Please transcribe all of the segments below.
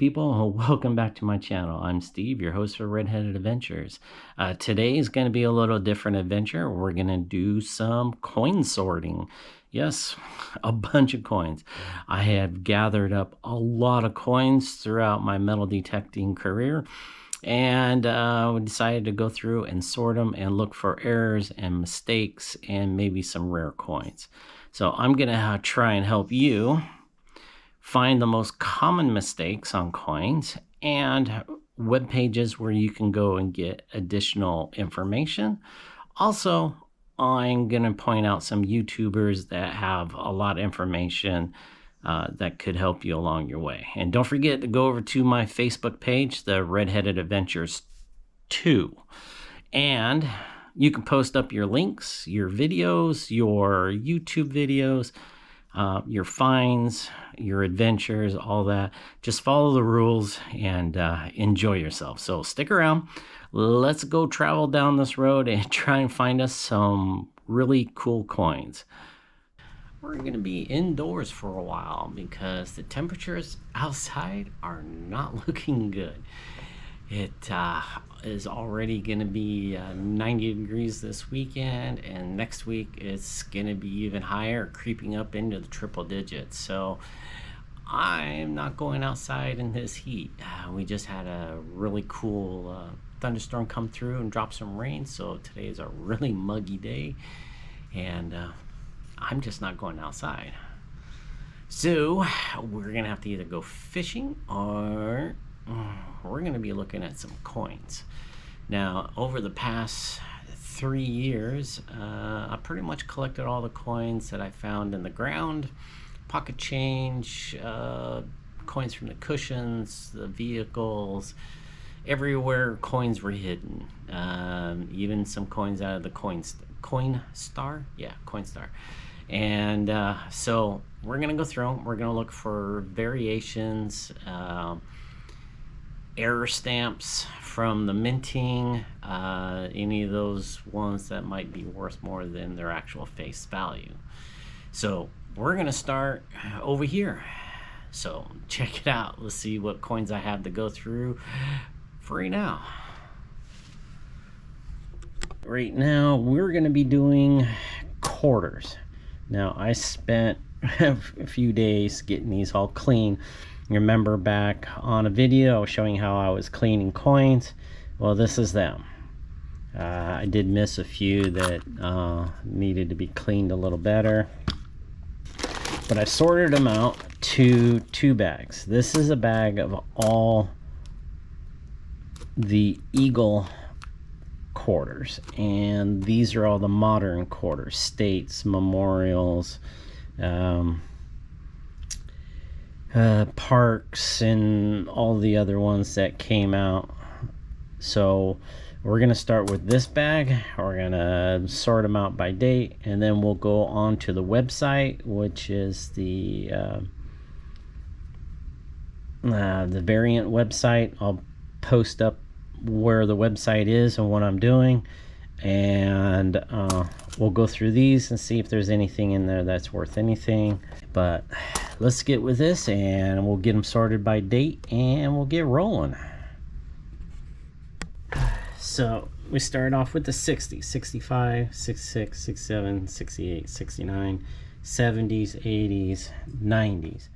people, welcome back to my channel. I'm Steve, your host for RedHeaded Adventures. Today is going to be a little different adventure. We're going to do some coin sorting. Yes, a bunch of coins. I have gathered up a lot of coins throughout my metal detecting career, and we decided to go through and sort them and look for errors and mistakes and maybe some rare coins. So I'm going to try and help you find the most common mistakes on coins and web pages where you can go and get additional information. Also, I'm going to point out some YouTubers that have a lot of information that could help you along your way. And don't forget to go over to my Facebook page, the RedHeaded Adventures 2. And you can post up your links, your videos, your YouTube videos, your finds, your adventures, all that. Just follow the rules and enjoy yourself. So stick around. Let's go travel down this road and try and find us some really cool coins. We're going to be indoors for a while because the temperatures outside are not looking good. It is already going to be 90 degrees this weekend, and next week it's going to be even higher, creeping up into the triple digits. So I'm not going outside in this heat. We just had a really cool thunderstorm come through and drop some rain, so today is a really muggy day, and I'm just not going outside. So we're going to have to either go fishing or we're going to be looking at some coins. Now, over the past 3 years, I pretty much collected all the coins that I found in the ground, pocket change, coins from the cushions, the vehicles, everywhere coins were hidden. Even some coins out of the Coinstar. Yeah, Coinstar. And so we're going to go through them. We're going to look for variations, error stamps from the minting, any of those ones that might be worth more than their actual face value. So we're going to start over here. So check it out. Let's see what coins I have to go through for now. Right now we're going to be doing quarters. Now I spent a few days getting these all clean. Remember back on a video I was showing how I was cleaning coins. Well, this is them. I did miss a few that needed to be cleaned a little better, but I sorted them out to 2 bags. This is a bag of all the Eagle quarters, and these are all the modern quarters, states, memorials, parks, and all the other ones that came out. So we're gonna start with this bag. We're gonna sort them out by date, and then we'll go on to the website, which is the variant website. I'll post up where the website is and what I'm doing, and we'll go through these and see if there's anything in there that's worth anything. But let's get with this, and we'll get them sorted by date, and we'll get rolling. So we start off with the 60s, 65, 66, 67, 68, 69, 70s, 80s, 90s.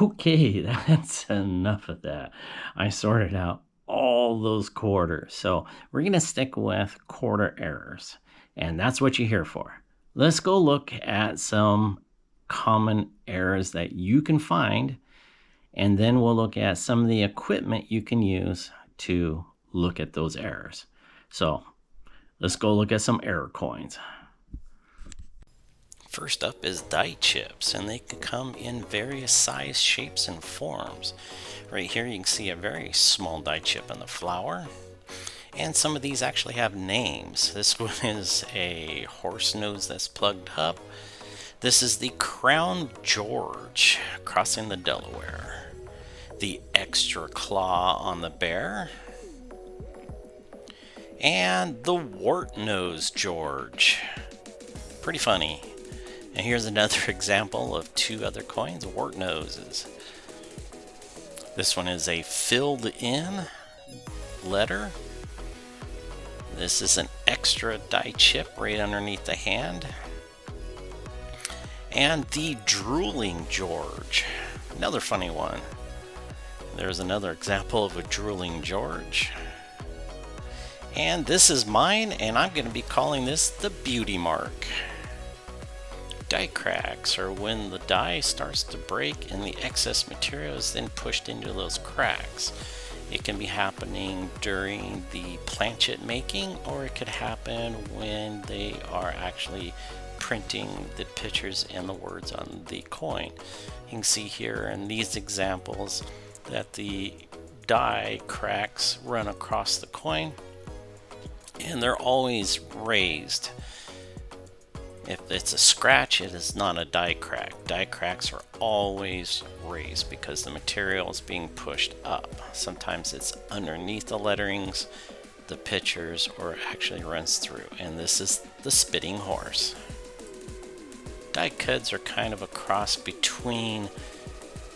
Okay, that's enough of that. I sorted out all those quarters. So we're going to stick with quarter errors. And that's what you're here for. Let's go look at some common errors that you can find. And then we'll look at some of the equipment you can use to look at those errors. So let's go look at some error coins. First up is die chips, and they can come in various size, shapes, and forms. Right here you can see a very small die chip in the flower, and some of these actually have names. This one is a horse nose that's plugged up. This is the Crown George crossing the Delaware. The extra claw on the bear. And the wart nose George. Pretty funny. And here's another example of two other coins, wart noses. This one is a filled in letter. This is an extra die chip right underneath the hand. And the drooling George. Another funny one. There's another example of a drooling George. And this is mine, and I'm going to be calling this the beauty mark. Die cracks are when the die starts to break and the excess material is then pushed into those cracks. It can be happening during the planchet making, or it could happen when they are actually printing the pictures and the words on the coin. You can see here in these examples that the die cracks run across the coin, and they're always raised. If it's a scratch, it is not a die crack. Die cracks are always raised because the material is being pushed up. Sometimes it's underneath the letterings, the pictures, or it actually runs through. And this is the spitting horse. Die cuts are kind of a cross between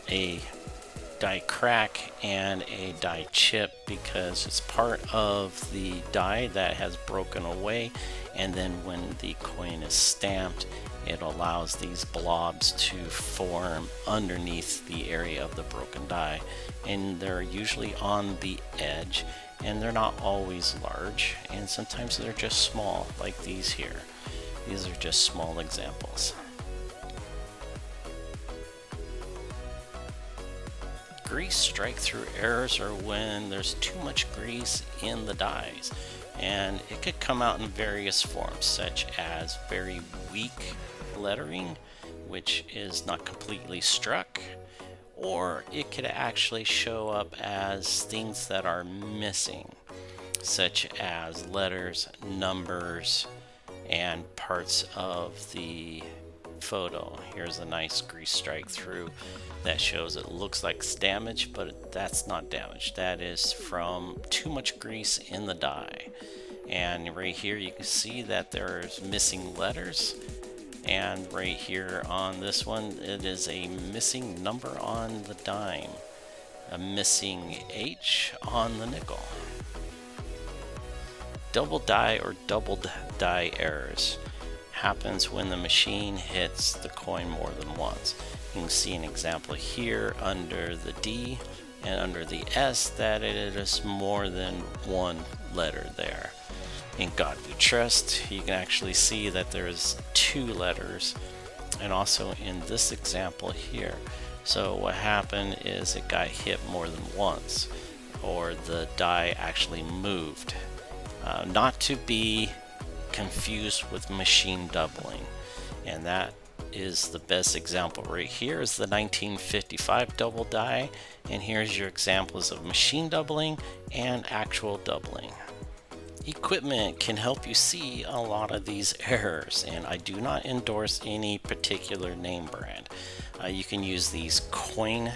a die crack and a die chip because it's part of the die that has broken away, and then when the coin is stamped, it allows these blobs to form underneath the area of the broken die, and they're usually on the edge, and they're not always large, and sometimes they're just small like these here. These are just small examples. Grease strike-through errors are when there's too much grease in the dies, and it could come out in various forms, such as very weak lettering, which is not completely struck, or it could actually show up as things that are missing, such as letters, numbers, and parts of the photo. Here's a nice grease strike through that shows it looks like it's damaged, but that's not damage. That is from too much grease in the die. And right here you can see that there's missing letters, and right here on this one it is a missing number on the dime, a missing H on the nickel. Double die or doubled die errors happens when the machine hits the coin more than once. You can see an example here under the D and under the S that it is more than one letter there. In God We Trust, you can actually see that there's two letters, and also in this example here. So what happened is it got hit more than once, or the die actually moved. Not to be confused with machine doubling, and that is the best example right here is the 1955 double die, and here's your examples of machine doubling and actual doubling. Equipment can help you see a lot of these errors, and I do not endorse any particular name brand. You can use these coin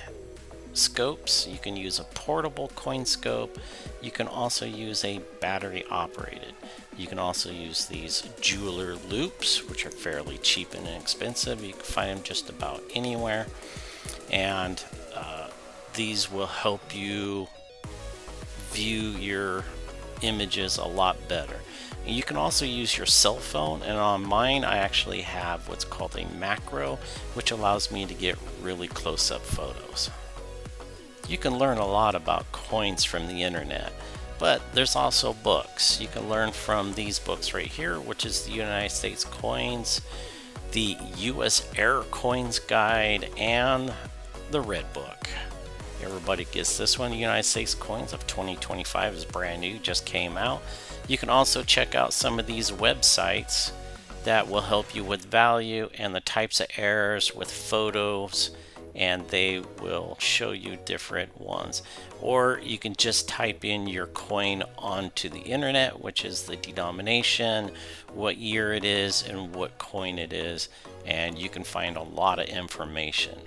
scopes, you can use a portable coin scope, you can also use a battery operated. You can also use these jeweler loops, which are fairly cheap and inexpensive. You can find them just about anywhere, and these will help you view your images a lot better. And you can also use your cell phone, and on mine I actually have what's called a macro, which allows me to get really close-up photos. You can learn a lot about coins from the internet, but there's also books. You can learn from these books right here, which is the United States Coins, the US Air Coins Guide, and the Red Book. Everybody gets this one. The United States Coins of 2025 is brand new, just came out. You can also check out some of these websites that will help you with value and the types of errors with photos, and they will show you different ones. Or you can just type in your coin onto the internet, which is the denomination, what year it is, and what coin it is, and you can find a lot of information.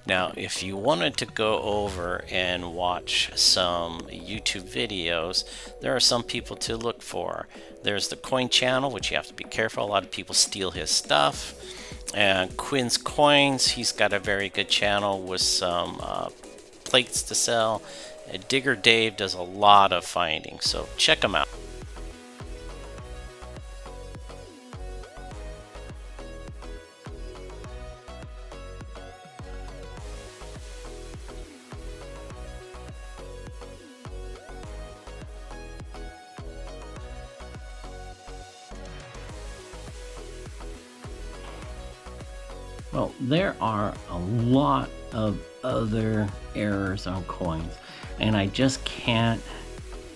Now, if you wanted to go over and watch some YouTube videos, there are some people to look for. There's the Coin channel, which you have to be careful. A lot of people steal his stuff. And Quinn's Coins, he's got a very good channel with some plates to sell. Digger Dave does a lot of finding, so check him out. Well, there are a lot of other errors on coins, and I just can't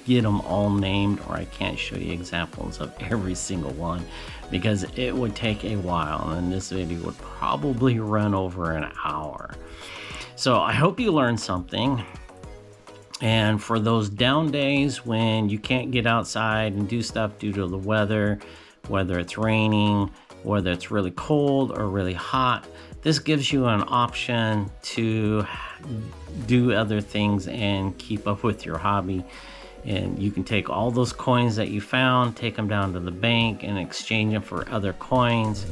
get them all named, or I can't show you examples of every single one because it would take a while, and this video would probably run over an hour. So I hope you learned something. And for those down days when you can't get outside and do stuff due to the weather, whether it's raining, whether it's really cold or really hot, this gives you an option to do other things and keep up with your hobby. And you can take all those coins that you found, take them down to the bank and exchange them for other coins.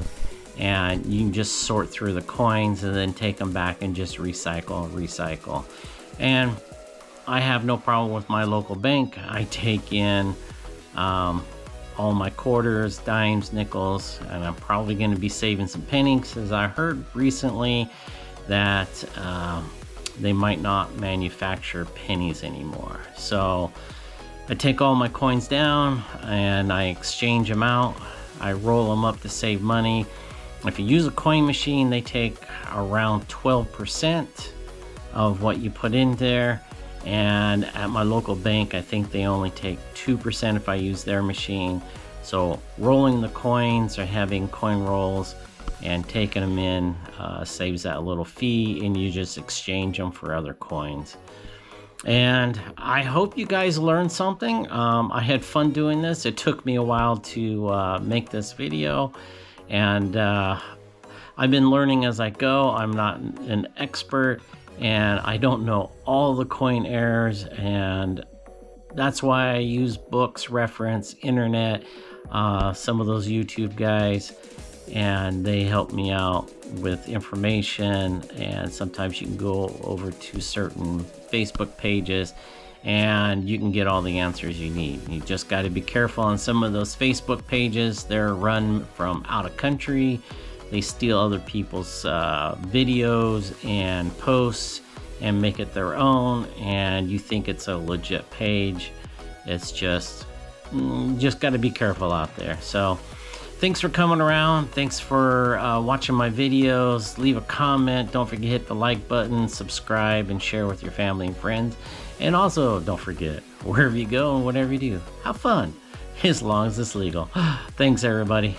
And you can just sort through the coins and then take them back and just recycle. And I have no problem with my local bank. I take in all my quarters, dimes, nickels, and I'm probably going to be saving some pennies, as I heard recently that they might not manufacture pennies anymore. So I take all my coins down and I exchange them out. I roll them up to save money. If you use a coin machine, they take around 12% of what you put in there. And at my local bank, I think they only take 2% if I use their machine. So rolling the coins or having coin rolls and taking them in saves that little fee, and you just exchange them for other coins. And I hope you guys learned something. I had fun doing this. It took me a while to make this video, and I've been learning as I go. I'm not an expert, and I don't know all the coin errors, and that's why I use books, reference, internet, some of those YouTube guys, and they help me out with information. And sometimes you can go over to certain Facebook pages and you can get all the answers you need. You just got to be careful on some of those Facebook pages. They're run from out of country. They steal other people's videos and posts and make it their own, and you think it's a legit page. It's just got to be careful out there. So thanks for coming around. Thanks for watching my videos. Leave a comment. Don't forget to hit the like button, subscribe, and share with your family and friends. And also don't forget, wherever you go and whatever you do, have fun, as long as it's legal. Thanks everybody.